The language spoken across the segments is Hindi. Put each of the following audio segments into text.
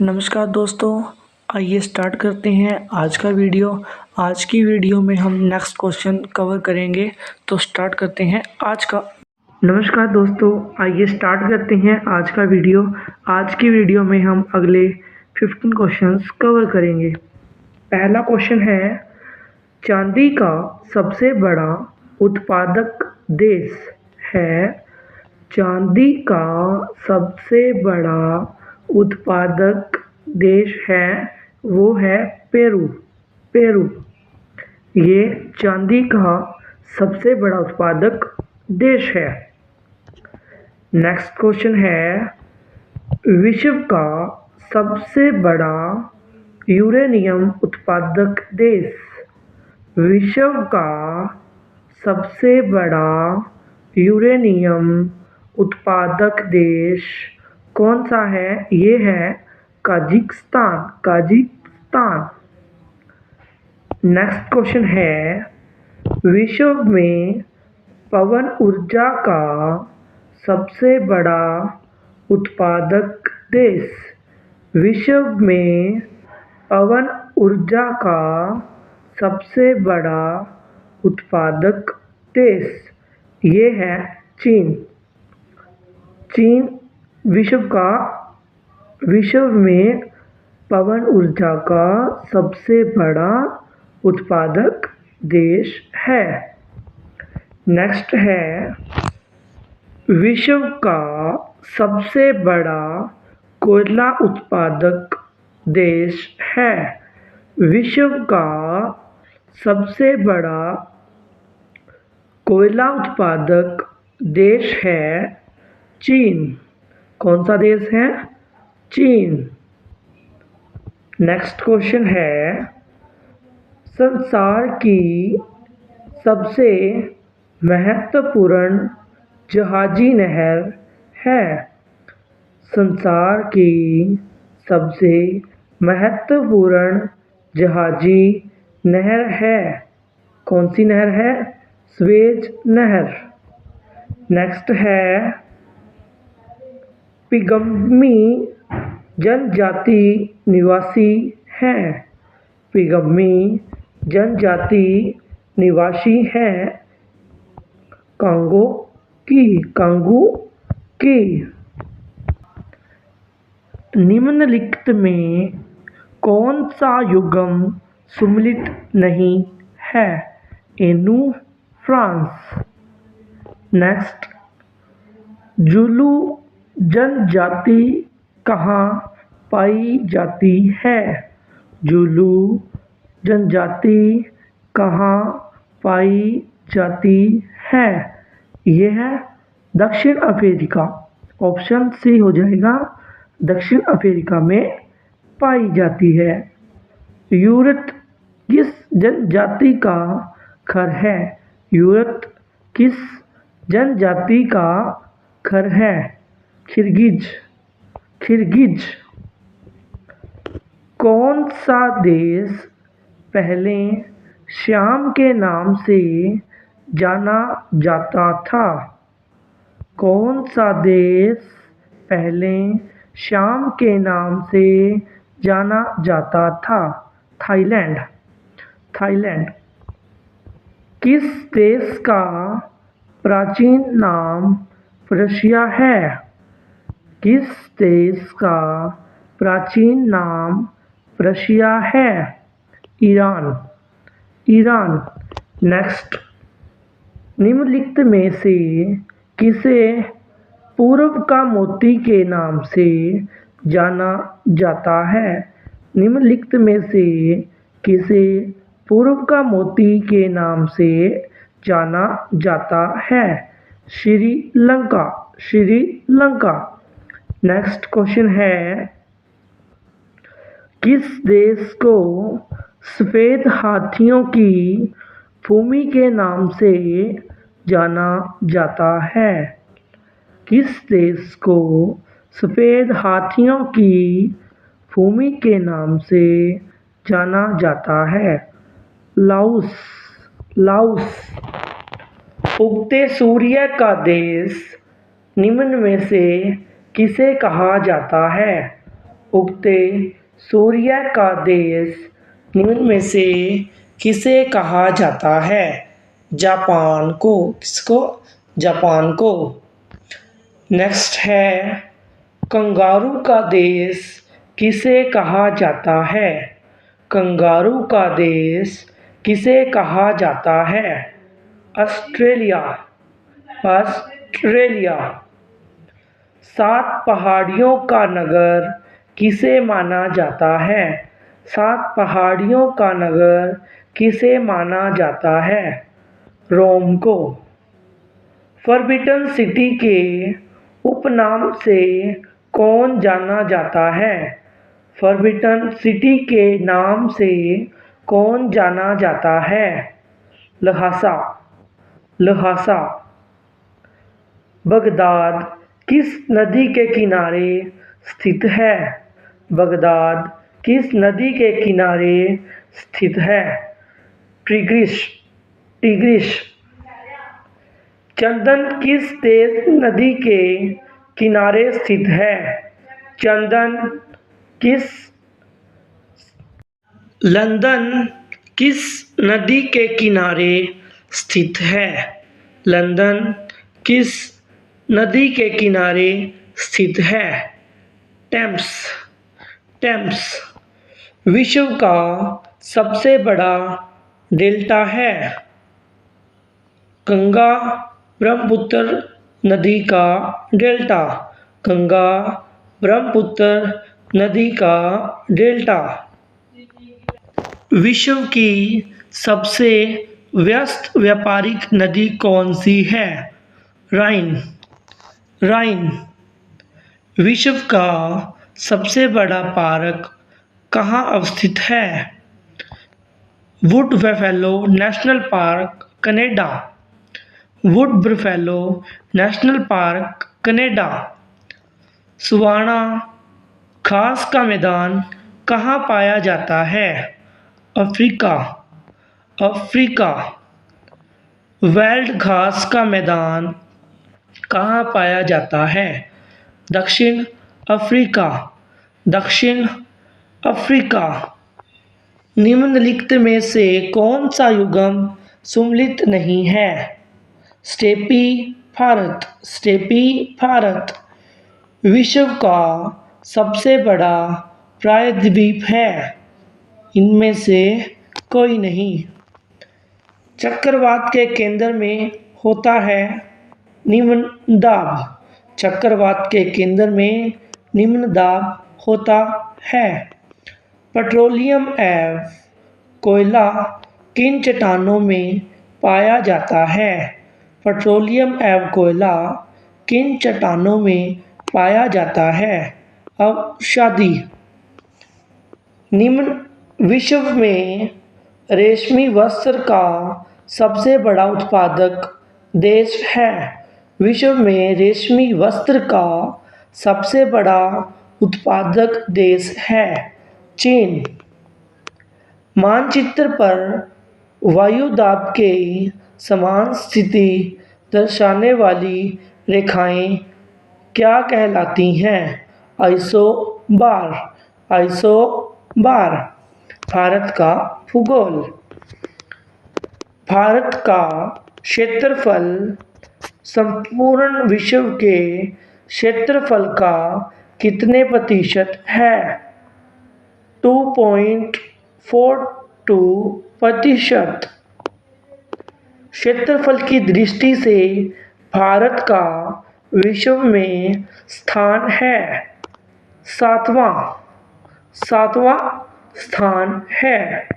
नमस्कार दोस्तों, आइए स्टार्ट करते हैं आज का वीडियो। आज की वीडियो में हम नेक्स्ट क्वेश्चन कवर करेंगे, तो स्टार्ट करते हैं आज का। नमस्कार दोस्तों, आइए स्टार्ट करते हैं आज का वीडियो। आज की वीडियो में हम अगले 15 क्वेश्चंस कवर करेंगे। पहला क्वेश्चन है, चांदी का सबसे बड़ा उत्पादक देश है। चांदी का सबसे बड़ा उत्पादक देश है, वो है पेरू। पेरू ये चांदी का सबसे बड़ा उत्पादक देश है। नेक्स्ट क्वेश्चन है, विश्व का सबसे बड़ा यूरेनियम उत्पादक देश। विश्व का सबसे बड़ा यूरेनियम उत्पादक देश कौन सा है? ये है काजाकिस्तान। काजाकिस्तान। नेक्स्ट क्वेश्चन है, विश्व में पवन ऊर्जा का सबसे बड़ा उत्पादक देश। विश्व में पवन ऊर्जा का सबसे बड़ा उत्पादक देश ये है चीन। चीन विश्व में पवन ऊर्जा का सबसे बड़ा उत्पादक देश है। नेक्स्ट है, विश्व का सबसे बड़ा कोयला उत्पादक देश है। विश्व का सबसे बड़ा कोयला उत्पादक देश है चीन। कौन सा देश है? चीन। नेक्स्ट क्वेश्चन है, संसार की सबसे महत्वपूर्ण जहाजी नहर है। संसार की सबसे महत्वपूर्ण जहाजी नहर है। कौन सी नहर है? स्वेज नहर। नेक्स्ट है, पिगमी जनजाति निवासी हैं। पिगमी जनजाति निवासी हैं कांगो की। निम्नलिखित में कौन सा युग्म सम्मिलित नहीं है? Inu France. नेक्स्ट, जुलू जनजाति कहाँ पाई जाती है? जुलू जनजाति कहाँ पाई जाती है? यह है दक्षिण अफ्रीका। ऑप्शन सी हो जाएगा, दक्षिण अफ्रीका में पाई जाती है। यूरत किस जनजाति का घर है? यूरत किस जनजाति का घर है? किर्गिज। कौन सा देश पहले शाम के नाम से जाना जाता था? कौन सा देश पहले शाम के नाम से जाना जाता था? थाईलैंड। किस देश का प्राचीन नाम पर्शिया है? किस देश का प्राचीन नाम पर्शिया है? ईरान। नेक्स्ट, निम्नलिखित में से किसे पूर्व का मोती के नाम से जाना जाता है? निम्नलिखित में से किसे पूर्व का मोती के नाम से जाना जाता है? श्रीलंका। नेक्स्ट क्वेश्चन है, किस देश को सफ़ेद हाथियों की भूमि के नाम से जाना जाता है? किस देश को सफ़ेद हाथियों की भूमि के नाम से जाना जाता है? लाओस। उगते सूर्य का देश निम्न में से किसे कहा जाता है? उगते सूर्य का देश निम्न में से किसे कहा जाता है? जापान को। किसको? जापान को। नेक्स्ट है, कंगारू का देश किसे कहा जाता है? कंगारू का देश किसे कहा जाता है? ऑस्ट्रेलिया। ऑस्ट्रेलिया। 7 पहाड़ियों का नगर किसे माना जाता है? 7 पहाड़ियों का नगर किसे माना जाता है? रोम को। फॉरबिडन सिटी के उपनाम से कौन जाना जाता है? फॉरबिडन सिटी के नाम से कौन जाना जाता है? लहासा। लहासा। बगदाद किस नदी के किनारे स्थित है? बगदाद किस नदी के किनारे स्थित है? टिग्रिस। टिग्रिस। चंदन किस देश नदी के किनारे स्थित है? चंदन किस लंदन किस नदी के किनारे स्थित है? लंदन किस नदी के किनारे स्थित है? टेम्स। टेम्स। विश्व का सबसे बड़ा डेल्टा है? गंगा ब्रह्मपुत्र नदी का डेल्टा। गंगा ब्रह्मपुत्र नदी का डेल्टा। विश्व की सबसे व्यस्त व्यापारिक नदी कौन सी है? राइन। राइन। विश्व का सबसे बड़ा पार्क कहाँ अवस्थित है? Wood Buffalo National Park, Canada. Wood Buffalo National Park, Canada. Savanna घास का मैदान कहाँ पाया जाता है? अफ्रीका। अफ्रीका। वेल्ड घास का मैदान कहाँ पाया जाता है? दक्षिण अफ्रीका। दक्षिण अफ्रीका। निम्नलिखित में से कौन सा युग्म सम्मिलित नहीं है? स्टेपी भारत। स्टेपी भारत। विश्व का सबसे बड़ा प्रायद्वीप है? इनमें से कोई नहीं। चक्रवात के केंद्र में होता है निम्न दाब। चक्रवात के केंद्र में निम्न दाब होता है। पेट्रोलियम एवं कोयला किन चट्टानों में पाया जाता है? पेट्रोलियम एवं कोयला किन चट्टानों में पाया जाता है? अवसादी। निम्न विश्व में रेशमी वस्त्र का सबसे बड़ा उत्पादक देश है? विश्व में रेशमी वस्त्र का सबसे बड़ा उत्पादक देश है चीन। मानचित्र पर वायु दाब के समान स्थिति दर्शाने वाली रेखाएं क्या कहलाती हैं? आइसोबार। आइसोबार। भारत का भूगोल। भारत का क्षेत्रफल संपूर्ण विश्व के क्षेत्रफल का कितने प्रतिशत है? 2.42%। क्षेत्रफल की दृष्टि से भारत का विश्व में स्थान है सातवां। सातवां स्थान है।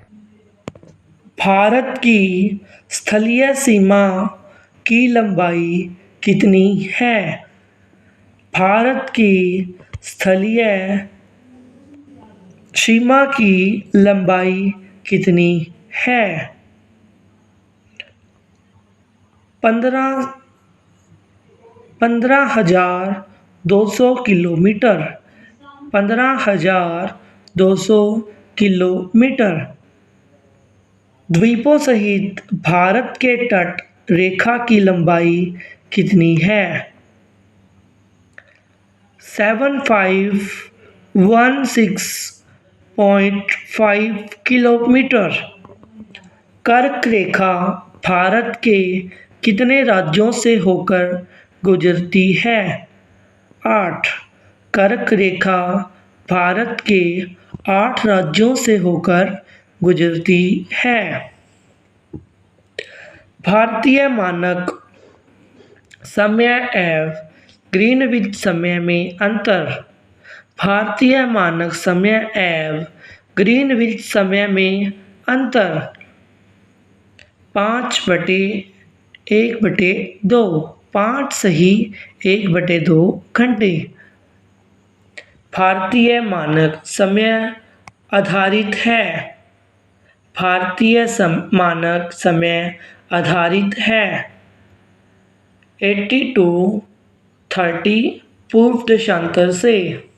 भारत की स्थलीय सीमा की लंबाई कितनी है? भारत की स्थलीय सीमा की लंबाई कितनी है? 15,200 किलोमीटर। 15,200 किलोमीटर। द्वीपों सहित भारत के तट रेखा की लंबाई कितनी है? 16.5 किलोमीटर। कर्क रेखा भारत के कितने राज्यों से होकर गुजरती है? 8। कर्क रेखा भारत के 8 राज्यों से होकर गुजरती है। भारतीय मानक समय एवं ग्रीनविच समय में अंतर। भारतीय मानक समय एवं ग्रीनविच समय में अंतर 5/1/2। 5 सही 1/2 घंटे। भारतीय मानक समय आधारित है। भारतीय मानक समय आधारित है। 82:30 पूर्व देशांतर से।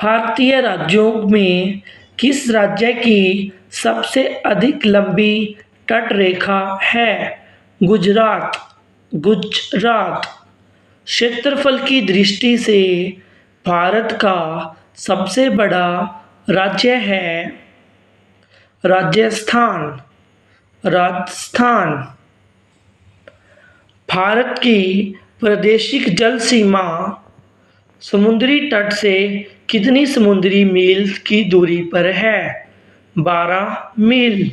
भारतीय राज्यों में किस राज्य की सबसे अधिक लंबी तटरेखा है? गुजरात। गुजरात। क्षेत्रफल की दृष्टि से भारत का सबसे बड़ा राज्य है राजस्थान। राजस्थान। भारत की प्रादेशिक जल सीमा समुद्री तट से कितनी समुद्री मील की दूरी पर है? 12 मील।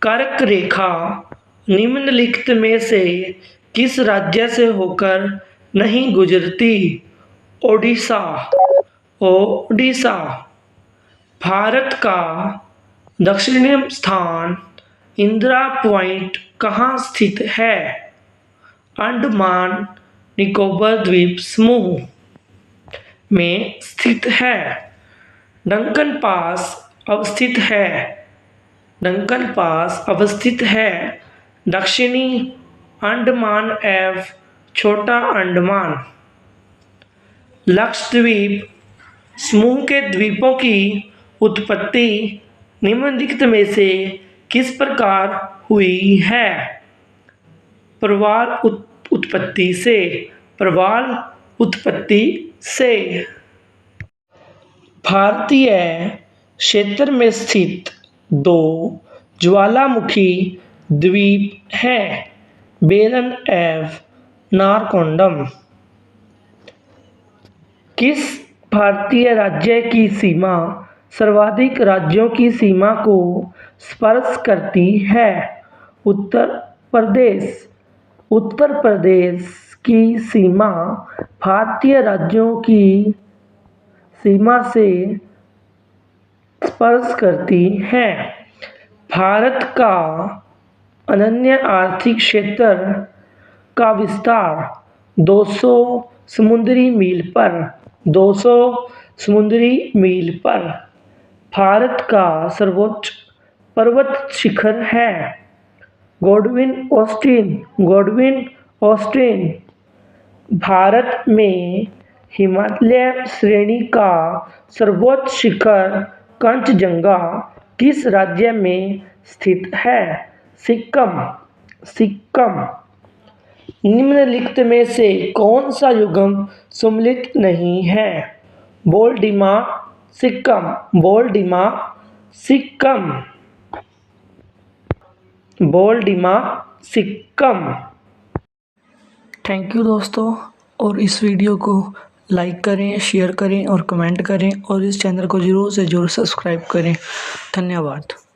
कर्क रेखा निम्नलिखित में से किस राज्य से होकर नहीं गुजरती? ओडिशा। ओडिशा। भारत का दक्षिणी स्थान इंदिरा पॉइंट कहाँ स्थित है? अंडमान निकोबार द्वीप समूह में स्थित है। डंकन पास अवस्थित है। डंकन पास अवस्थित है दक्षिणी अंडमान एवं छोटा अंडमान। लक्षद्वीप समूह के द्वीपों की उत्पत्ति निम्नलिखित में से किस प्रकार हुई है? प्रवाल उत्पत्ति से। प्रवाल उत्पत्ति से। भारतीय क्षेत्र में स्थित 2 ज्वालामुखी द्वीप हैं, बेरन एवं नारकोंडम। किस भारतीय राज्य की सीमा सर्वाधिक राज्यों की सीमा को स्पर्श करती है? उत्तर प्रदेश। उत्तर प्रदेश की सीमा भारतीय राज्यों की सीमा से स्पर्श करती है। भारत का अनन्य आर्थिक क्षेत्र का विस्तार 200 समुद्री मील पर। 200 समुद्री मील पर। भारत का सर्वोच्च पर्वत शिखर है Godwin Austen. Godwin Austen. Bharat में हिमालय श्रेणी का सर्वोच्च शिखर कंचनजंगा किस राज्य में स्थित है? सिक्किम। सिक्किम। निम्नलिखित में से कौन सा युग्म सम्मिलित नहीं है? बोल्डिमा सिक्किम। बोल्डिमा सिक्किम। बोल्डिमा सिक्किम। थैंक यू दोस्तों, और इस वीडियो को लाइक करें, शेयर करें और कमेंट करें, और इस चैनल को ज़रूर से ज़रूर सब्सक्राइब करें। धन्यवाद।